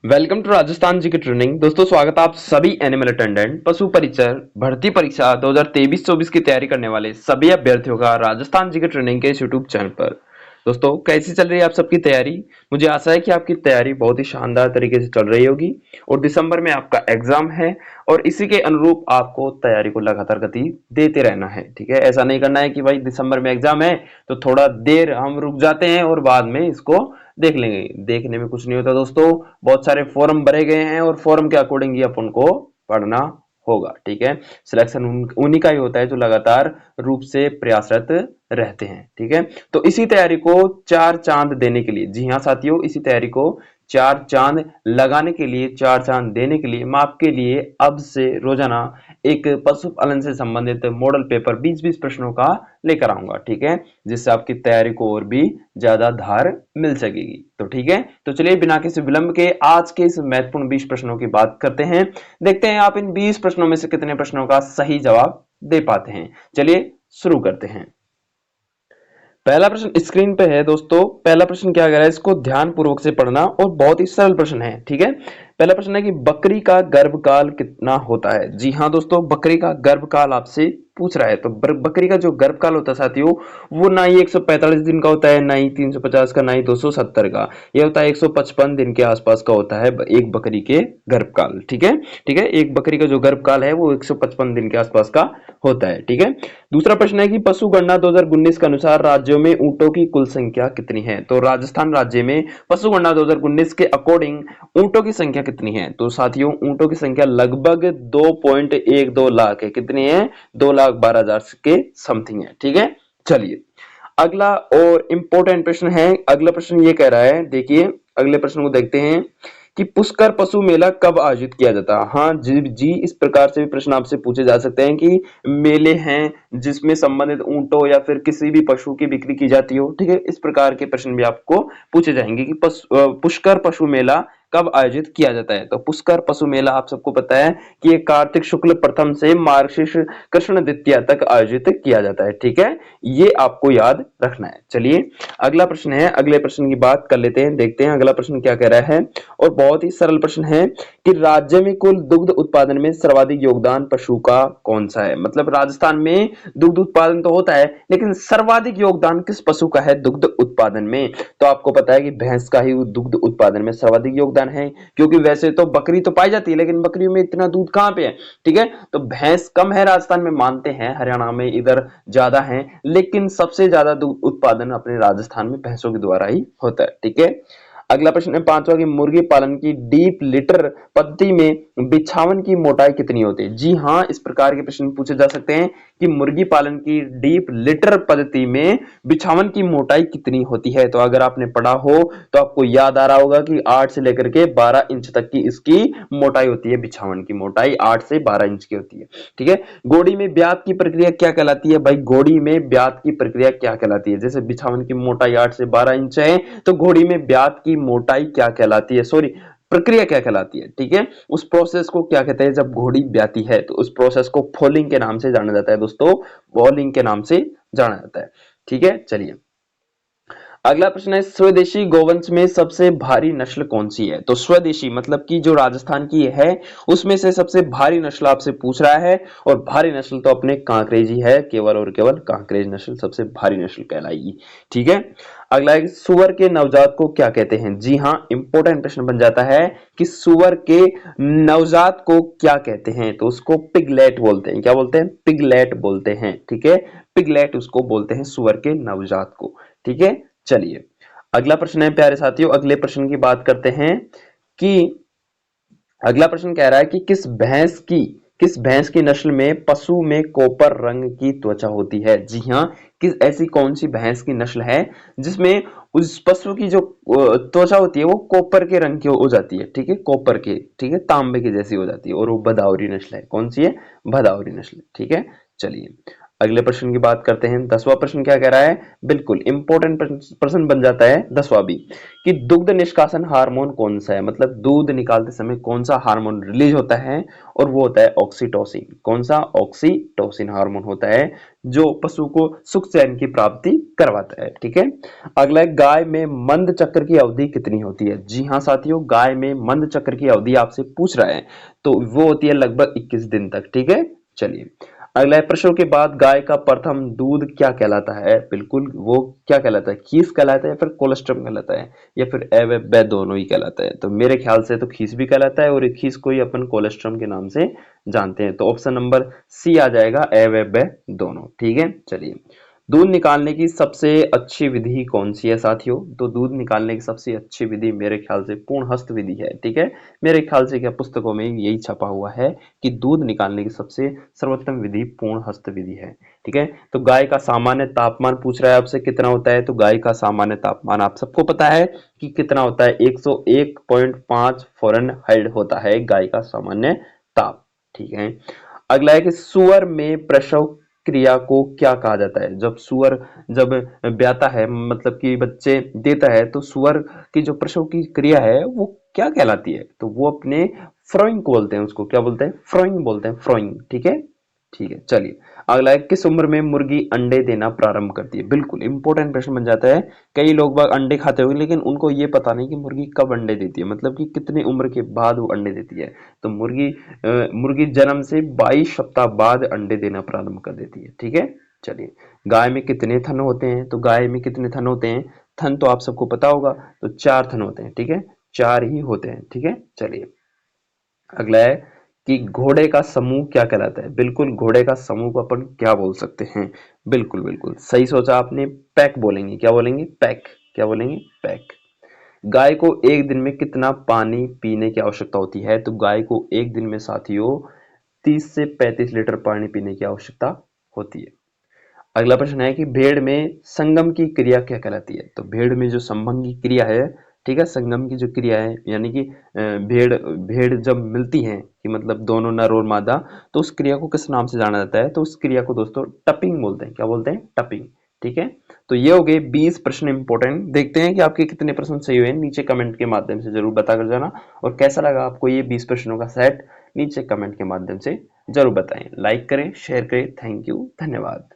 Welcome to Rajasthan जी की training. दोस्तों स्वागत है आप सभी एनिमल अटेंडेंट पशु परिचर भर्ती परीक्षा 2023-24 की तैयारी करने वाले सभी अभ्यर्थियों का राजस्थान जी की ट्रेनिंग के इस यूट्यूब चैनल पर। दोस्तों कैसी चल रही है आप सबकी तैयारी। मुझे आशा है कि आपकी तैयारी बहुत ही शानदार तरीके से चल रही होगी और दिसंबर में आपका एग्जाम है और इसी के अनुरूप आपको तैयारी को लगातार गति देते रहना है। ठीक है, ऐसा नहीं करना है कि भाई दिसंबर में एग्जाम है तो थोड़ा देर हम रुक जाते हैं और बाद में इसको देख लेंगे। देखने में कुछ नहीं होता दोस्तों, बहुत सारे फॉर्म भरे गए हैं और फॉर्म के अकॉर्डिंग ही अपन को पढ़ना होगा। ठीक है, सिलेक्शन उन्हीं का ही होता है जो लगातार रूप से प्रयासरत रहते हैं। ठीक है, तो इसी तैयारी को चार चांद देने के लिए, जी हाँ साथियों, इसी तैयारी को चार चांद लगाने के लिए, चार चांद देने के लिए मैं आपके लिए अब से रोजाना एक पशुपालन से संबंधित मॉडल पेपर 20-20 प्रश्नों का लेकर आऊंगा। ठीक है, जिससे आपकी तैयारी को और भी ज्यादा धार मिल सकेगी। तो ठीक है, तो चलिए बिना किसी विलंब के आज के इस महत्वपूर्ण 20 प्रश्नों की बात करते हैं। देखते हैं आप इन 20 प्रश्नों में से कितने प्रश्नों का सही जवाब दे पाते हैं। चलिए शुरू करते हैं। पहला प्रश्न स्क्रीन पे है दोस्तों। पहला प्रश्न क्या कह रहा है, इसको ध्यान पूर्वक से पढ़ना और बहुत ही सरल प्रश्न है। ठीक है, पहला प्रश्न है कि बकरी का गर्भकाल कितना होता है। जी हाँ दोस्तों, बकरी का गर्भकाल आपसे पूछ रहा है। तो बकरी का जो गर्भकाल होता है साथियों, वो ना ही 145 दिन का होता है, ना ही 350 का, ना ही 270 का। यह होता है 155 दिन के आसपास का होता है एक बकरी के गर्भकाल। ठीक है, ठीक है, एक बकरी का जो गर्भकाल है वो 155 दिन के आसपास का होता है। ठीक है, दूसरा प्रश्न है कि पशु गणना 2019 के अनुसार राज्यों में ऊंटों की कुल संख्या कितनी है। तो राजस्थान राज्य में पशु गणना 2019 के अकॉर्डिंग ऊंटों की संख्या कितनी है। तो साथियों ऊंटों की संख्या लगभग 2.12 लाख है। कितनी है, 2,12,000 के समथिंग है। ठीक है, चलिए अगला और इंपॉर्टेंट प्रश्न है। अगला प्रश्न ये कह रहा है, देखिए अगले प्रश्न को देखते हैं कि पुष्कर पशु मेला कब आयोजित किया जाता है। हाँ जी जी, इस प्रकार से भी प्रश्न आपसे पूछे जा सकते हैं कि मेले हैं जिसमें संबंधित ऊंटों या फिर किसी भी पशु की बिक्री की जाती हो। ठीक है, इस प्रकार के प्रश्न भी आपको पूछे जाएंगे कि पुष्कर पशु मेला कब आयोजित किया जाता है। तो पुष्कर पशु मेला आप सबको पता है कि ये कार्तिक शुक्ल प्रथम से मार्गशीर्ष कृष्ण द्वितीया तक आयोजित किया जाता है। ठीक है, ये आपको याद रखना है। चलिए अगला प्रश्न है, अगले प्रश्न की बात कर लेते हैं। देखते हैं अगला प्रश्न क्या कह रहा है और बहुत ही सरल प्रश्न है कि राज्य में कुल दुग्ध उत्पादन में सर्वाधिक योगदान पशु का कौन सा है। मतलब राजस्थान में दुग्ध उत्पादन तो होता है लेकिन सर्वाधिक योगदान किस पशु का है दुग्ध उत्पादन में। तो आपको पता है कि भैंस का ही दुग्ध उत्पादन में सर्वाधिक योगदान है, क्योंकि वैसे तो बकरी तो पाई जाती है लेकिन बकरियों में इतना दूध कहां पे है। ठीक है, तो भैंस कम है राजस्थान में, मानते हैं हरियाणा में इधर ज्यादा है, लेकिन सबसे ज्यादा दूध उत्पादन अपने राजस्थान में भैंसों के द्वारा ही होता है। ठीक है, अगला प्रश्न है पांचवा कि मुर्गी पालन की डीप लिटर पद्धति में बिछावन की मोटाई कितनी होती है। जी हाँ, इस प्रकार के प्रश्न पूछे जा सकते हैं कि मुर्गी पालन की डीप लिटर पद्धति में बिछावन की मोटाई कितनी होती है। तो अगर आपने पढ़ा हो तो आपको याद आ रहा होगा कि 8 से लेकर के 12 इंच तक की इसकी मोटाई होती है। बिछावन की मोटाई 8 से 12 इंच की होती है। ठीक है, गोड़ी में ब्यात की प्रक्रिया क्या कहलाती है। भाई गोड़ी में ब्यात की प्रक्रिया क्या कहलाती है। जैसे बिछावन की मोटाई 8 से 12 इंच है तो घोड़ी में ब्यात की मोटाई क्या कहलाती है, सॉरी प्रक्रिया क्या कहलाती है। ठीक है, उस प्रोसेस को क्या कहते हैं जब घोड़ी ब्याती है, तो उस प्रोसेस को फोलिंग के नाम से जाना जाता है दोस्तों, फोलिंग के नाम से जाना जाता है। ठीक है, चलिए अगला प्रश्न है स्वदेशी गोवंश में सबसे भारी नस्ल कौन सी है। तो स्वदेशी मतलब कि जो राजस्थान की है उसमें से सबसे भारी नस्ल आपसे पूछ रहा है और भारी नस्ल तो अपने कांकरेज ही है, केवल और केवल कांकरेज नस्ल सबसे भारी नस्ल कहलाएगी। ठीक है, अगला है सुअर के नवजात को क्या कहते हैं। जी हाँ, इंपॉर्टेंट प्रश्न बन जाता है कि सुअर के नवजात को क्या कहते हैं। तो उसको पिगलेट बोलते हैं। क्या बोलते हैं, पिगलेट बोलते हैं। ठीक है, पिगलेट उसको बोलते हैं सुअर के नवजात को। ठीक है, चलिए अगला प्रश्न है प्यारे साथियों, अगले प्रश्न की बात करते हैं कि अगला प्रश्न कह रहा है कि किस भैंस की नस्ल में पशु में कोपर रंग की त्वचा होती है। जी हाँ, किस ऐसी कौन सी भैंस की नस्ल है जिसमें उस पशु की जो त्वचा होती है वो कोपर के रंग की हो जाती है। ठीक है, कोपर के, ठीक है, तांबे की जैसी हो जाती है और वो भदावरी नस्ल है। कौन सी है, भदावरी नस्ल। ठीक है, चलिए अगले प्रश्न की बात करते हैं। 10वां प्रश्न क्या कह रहा है, बिल्कुल इंपॉर्टेंट प्रश्न बन जाता है 10वां भी, कि दुग्ध निष्कासन हार्मोन कौन सा है, मतलब दूध निकालते समय कौन सा हार्मोन रिलीज होता है, और वो होता है ऑक्सीटोसिन। कौन सा, ऑक्सीटोसिन हार्मोन होता है जो पशु को सुख चैन की प्राप्ति करवाता है। ठीक है। अगला है, गाय में मंद चक्र की अवधि कितनी होती है। जी हाँ साथियों, गाय में मंद चक्र की अवधि आपसे पूछ रहा है, तो वो होती है लगभग 21 दिन तक। ठीक है। चलिए, अगला प्रश्न के बाद, गाय का प्रथम दूध क्या कहलाता है। बिल्कुल, वो क्या कहलाता है, खीस कहलाता है या फिर कोलेस्ट्रम कहलाता है, या फिर ए व ब दोनों ही कहलाता है। तो मेरे ख्याल से तो खीस भी कहलाता है, और खीस को ही अपन कोलेस्ट्रम के नाम से जानते हैं। तो ऑप्शन नंबर सी आ जाएगा, ए व ब दोनों। ठीक है। चलिए, दूध निकालने की सबसे अच्छी विधि कौन सी है साथियों। तो दूध निकालने की सबसे अच्छी विधि मेरे ख्याल से पूर्ण हस्त विधि है। ठीक है। मेरे ख्याल से क्या पुस्तकों में यही छपा हुआ है कि दूध निकालने की सबसे सर्वोत्तम विधि पूर्ण हस्त विधि है। ठीक है। तो गाय का सामान्य तापमान पूछ रहा है आपसे, कितना होता है। तो गाय का सामान्य तापमान आप सबको पता है कि कितना होता है, 101.5 फ़ारेनहाइट होता है गाय का सामान्य ताप। ठीक है। अगला है कि सुअर में प्रसव क्रिया को क्या कहा जाता है। जब सुअर जब ब्याता है, मतलब कि बच्चे देता है, तो सुअर की जो प्रसव की क्रिया है वो क्या कहलाती है। तो वो अपने फ्रोइंग को बोलते हैं, उसको क्या बोलते हैं, फ्रोइंग बोलते हैं, फ्रोइंग। ठीक है। ठीक है। चलिए, अगला है, किस उम्र में मुर्गी अंडे देना प्रारंभ करती है। बिल्कुल इंपॉर्टेंट प्रश्न बन जाता है। कई लोग बाग अंडे खाते होंगे, लेकिन उनको ये पता नहीं कि मुर्गी कब अंडे देती है, मतलब कि कितनी उम्र के बाद वो अंडे देती है। तो मुर्गी जन्म से 22 सप्ताह बाद अंडे देना प्रारंभ कर देती है। ठीक है। चलिए, गाय में कितने थन होते हैं। तो गाय में कितने थन होते हैं, थन तो आप सबको पता होगा, तो 4 थन होते हैं। ठीक है, 4 ही होते हैं। ठीक है। चलिए, अगला है कि घोड़े का समूह क्या कहलाता है। बिल्कुल, घोड़े का समूह को अपन क्या बोल सकते हैं। बिल्कुल बिल्कुल सही सोचा आपने, पैक बोलेंगे। क्या बोलेंगे, पैक। क्या बोलेंगे, पैक। गाय को एक दिन में कितना पानी पीने की आवश्यकता होती है। तो गाय को एक दिन में साथियों 30 से 35 लीटर पानी पीने की आवश्यकता होती है। अगला प्रश्न है कि भेड़ में संगम की क्रिया क्या कहलाती है। तो भेड़ में जो संभंग की क्रिया है, ठीक है, संगम की जो क्रिया है, यानी कि भेड़ भेड़ जब मिलती हैं, कि मतलब दोनों नर और मादा, तो उस क्रिया को किस नाम से जाना जाता है। तो उस क्रिया को दोस्तों टपिंग बोलते हैं। क्या बोलते हैं, टपिंग। ठीक है। तो ये हो गए 20 प्रश्न इंपॉर्टेंट। देखते हैं कि आपके कितने प्रश्न सही हुए, नीचे कमेंट के माध्यम से जरूर बता कर जाना। और कैसा लगा आपको ये 20 प्रश्नों का सेट, नीचे कमेंट के माध्यम से जरूर बताएं। लाइक करें, शेयर करें। थैंक यू, धन्यवाद।